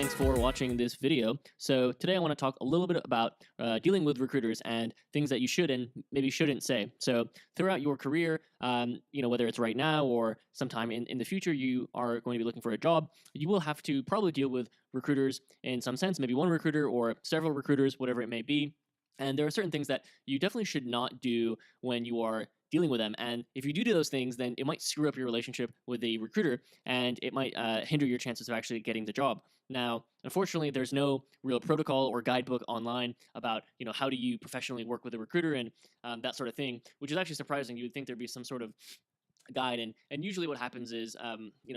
thanks for watching this video. So today I want to talk a little bit about dealing with recruiters and things that you should and maybe shouldn't say. So throughout your career, whether it's right now or sometime in the future, you are going to be looking for a job, you will have to probably deal with recruiters in some sense, maybe one recruiter or several recruiters, whatever it may be. And there are certain things that you definitely should not do when you are dealing with them. And if you do those things, then it might screw up your relationship with a recruiter and it might hinder your chances of actually getting the job. Now, unfortunately, there's no real protocol or guidebook online about how do you professionally work with a recruiter and that sort of thing, which is actually surprising. You would think there'd be some sort of guide, and usually what happens is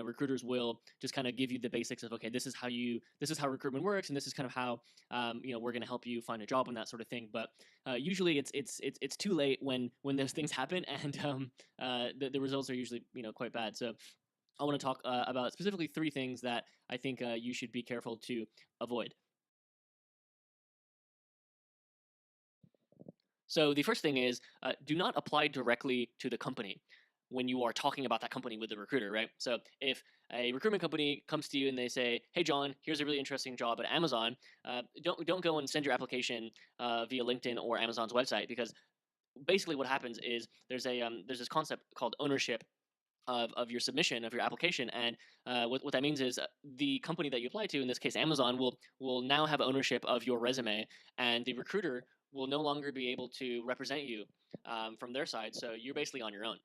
recruiters will just kind of give you the basics of, okay, this is how recruitment works, and this is kind of how we're going to help you find a job and that sort of thing. But usually it's too late when those things happen, and the results are usually quite bad. So I want to talk about specifically three things that I think you should be careful to avoid. So the first thing is do not apply directly to the company when you are talking about that company with the recruiter, right? So if a recruitment company comes to you and they say, "Hey, John, here's a really interesting job at Amazon," don't go and send your application via LinkedIn or Amazon's website, because basically what happens is there's this concept called ownership of your submission of your application, and what that means is the company that you apply to, in this case Amazon, will now have ownership of your resume, and the recruiter will no longer be able to represent you from their side. So you're basically on your own.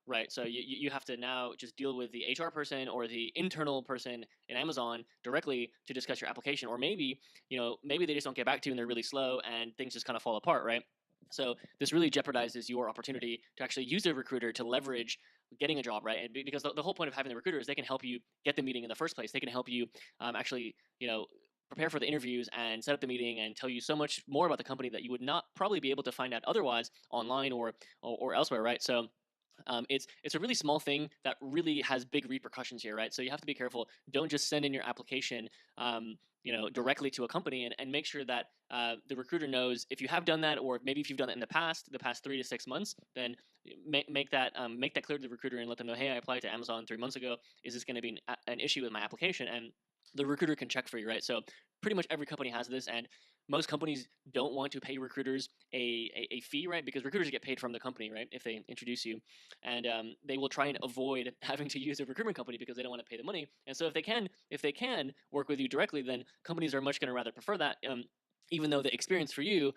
Right. So you have to now just deal with the HR person or the internal person in Amazon directly to discuss your application. Or maybe they just don't get back to you and they're really slow and things just kind of fall apart. Right. So this really jeopardizes your opportunity to actually use a recruiter to leverage getting a job, right? And because the whole point of having the recruiter is they can help you get the meeting in the first place. They can help you actually, prepare for the interviews and set up the meeting and tell you so much more about the company that you would not probably be able to find out otherwise online or elsewhere, right? So it's a really small thing that really has big repercussions here, right? So you have to be careful. Don't just send in your application, directly to a company, and make sure that the recruiter knows if you have done that, or maybe if you've done it in the past 3 to 6 months, then make that clear to the recruiter and let them know, hey, I applied to Amazon 3 months ago. Is this going to be an issue with my application? And the recruiter can check for you, right? So pretty much every company has this, and most companies don't want to pay recruiters a fee, right? Because recruiters get paid from the company, right, if they introduce you, and they will try and avoid having to use a recruitment company because they don't want to pay the money. And so if they can work with you directly, then companies are much going to rather prefer that, even though the experience for you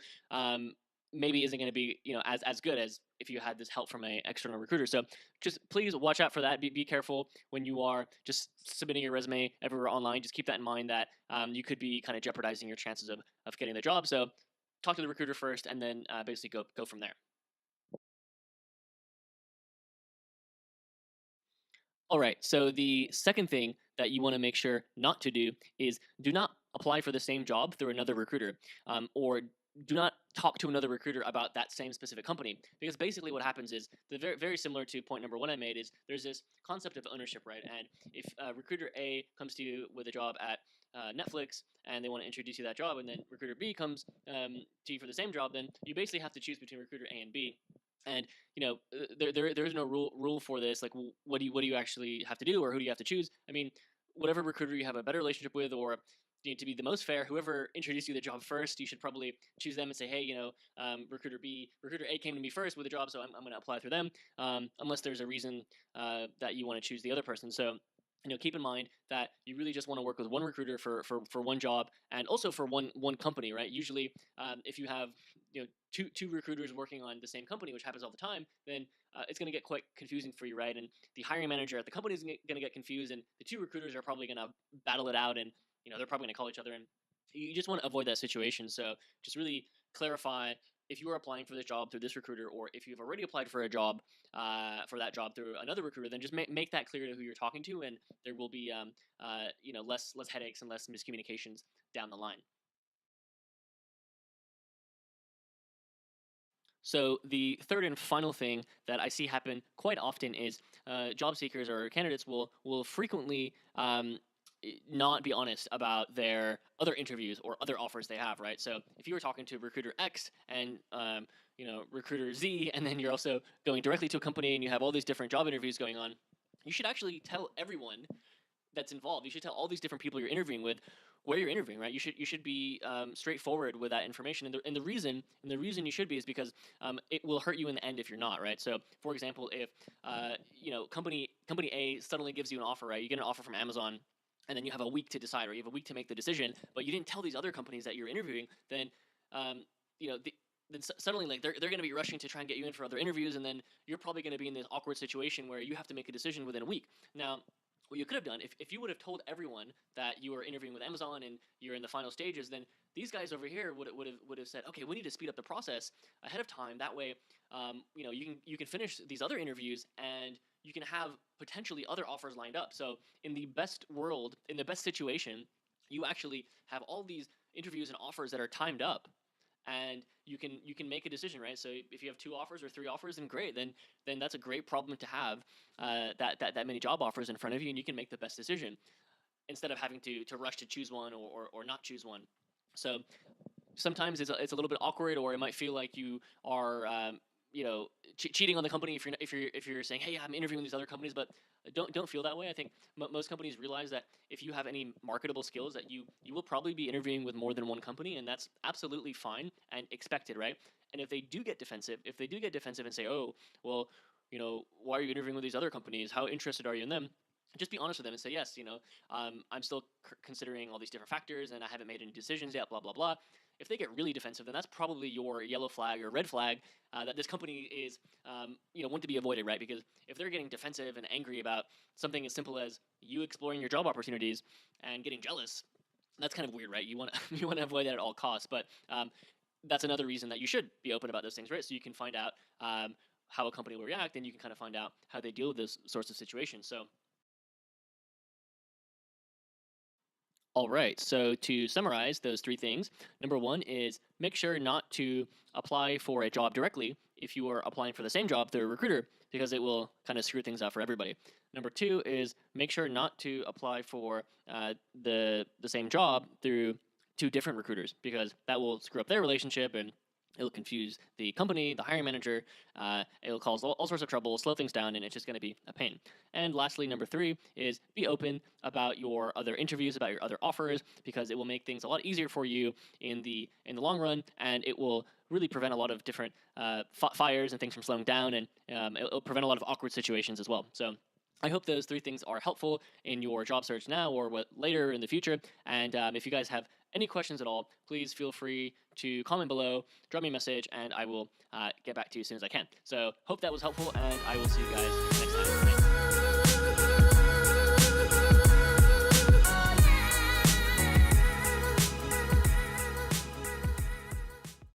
maybe isn't going to be as good as if you had this help from an external recruiter. So just please watch out for that. Be careful when you are just submitting your resume everywhere online. Just keep that in mind, that you could be kind of jeopardizing your chances of getting the job. So talk to the recruiter first, and then basically go from there. All right. So the second thing that you want to make sure not to do is do not apply for the same job through another recruiter, or do not talk to another recruiter about that same specific company. Because basically what happens is, very similar to point number one I made, is there's this concept of ownership, right? And if recruiter A comes to you with a job at Netflix and they want to introduce you to that job, and then recruiter B comes to you for the same job, then you basically have to choose between recruiter A and B. And there is no rule for this. Like, what do you actually have to do, or who do you have to choose? I mean, whatever recruiter you have a better relationship with, or to be the most fair, whoever introduced you to the job first, you should probably choose them and say, hey, recruiter A came to me first with a job, so I'm going to apply through them, unless there's a reason that you want to choose the other person. So keep in mind that you really just want to work with one recruiter for one job, and also for one company, right? Usually, if you have two recruiters working on the same company, which happens all the time, then it's going to get quite confusing for you, right? And the hiring manager at the company is going to get confused, and the two recruiters are probably going to battle it out, and they're probably going to call each other, and you just want to avoid that situation. So just really clarify if you are applying for this job through this recruiter, or if you've already applied for a job for that job through another recruiter, then just make that clear to who you're talking to, and there will be less headaches and less miscommunications down the line. So the third and final thing that I see happen quite often is job seekers or candidates will frequently not be honest about their other interviews or other offers they have, right? So if you were talking to recruiter X and recruiter Z, and then you're also going directly to a company and you have all these different job interviews going on, you should actually tell everyone that's involved. You should tell all these different people you're interviewing with where you're interviewing, right? You should be straightforward with that information, and the reason you should be is because it will hurt you in the end if you're not, right? So, for example, if company A suddenly gives you an offer, right? You get an offer from Amazon, and then you have a week to decide, or you have a week to make the decision, but you didn't tell these other companies that you're interviewing, then then suddenly, like, they're going to be rushing to try and get you in for other interviews, and then you're probably going to be in this awkward situation where you have to make a decision within a week. Now, what you could have done, if you would have told everyone that you were interviewing with Amazon and you're in the final stages, then these guys over here would have said, okay, we need to speed up the process ahead of time. That way, you can finish these other interviews, and you can have potentially other offers lined up. So in the best world, in the best situation, you actually have all these interviews and offers that are timed up, and you can make a decision, right? So if you have 2 offers or 3 offers, then great. Then that's a great problem to have, that many job offers in front of you, and you can make the best decision instead of having to rush to choose one or not choose one. So sometimes it's a little bit awkward, or it might feel like you are cheating on the company if you're saying, hey, I'm interviewing these other companies, but don't feel that way. I think most companies realize that if you have any marketable skills, that you will probably be interviewing with more than one company, and that's absolutely fine and expected, right? And if they do get defensive and say, oh, well, why are you interviewing with these other companies? How interested are you in them? Just be honest with them and say, yes, I'm still considering all these different factors, and I haven't made any decisions yet, blah, blah, blah. If they get really defensive, then that's probably your yellow flag or red flag, that this company is, want to be avoided, right? Because if they're getting defensive and angry about something as simple as you exploring your job opportunities and getting jealous, that's kind of weird, right? You want to avoid that at all costs. But that's another reason that you should be open about those things, right? So you can find out how a company will react, and you can kind of find out how they deal with those sorts of situations. So. All right, so to summarize those 3 things, number 1 is make sure not to apply for a job directly if you are applying for the same job through a recruiter, because it will kind of screw things up for everybody. Number 2 is make sure not to apply for the same job through 2 different recruiters, because that will screw up their relationship, and it'll confuse the company, the hiring manager. It'll cause all sorts of trouble, slow things down, and it's just going to be a pain. And lastly, number 3 is be open about your other interviews, about your other offers, because it will make things a lot easier for you in the long run, and it will really prevent a lot of different fires and things from slowing down, and it'll prevent a lot of awkward situations as well. So I hope those 3 things are helpful in your job search now or later in the future. And if you guys have any questions at all, please feel free to comment below, drop me a message, and I will get back to you as soon as I can. So hope that was helpful, and I will see you guys next time.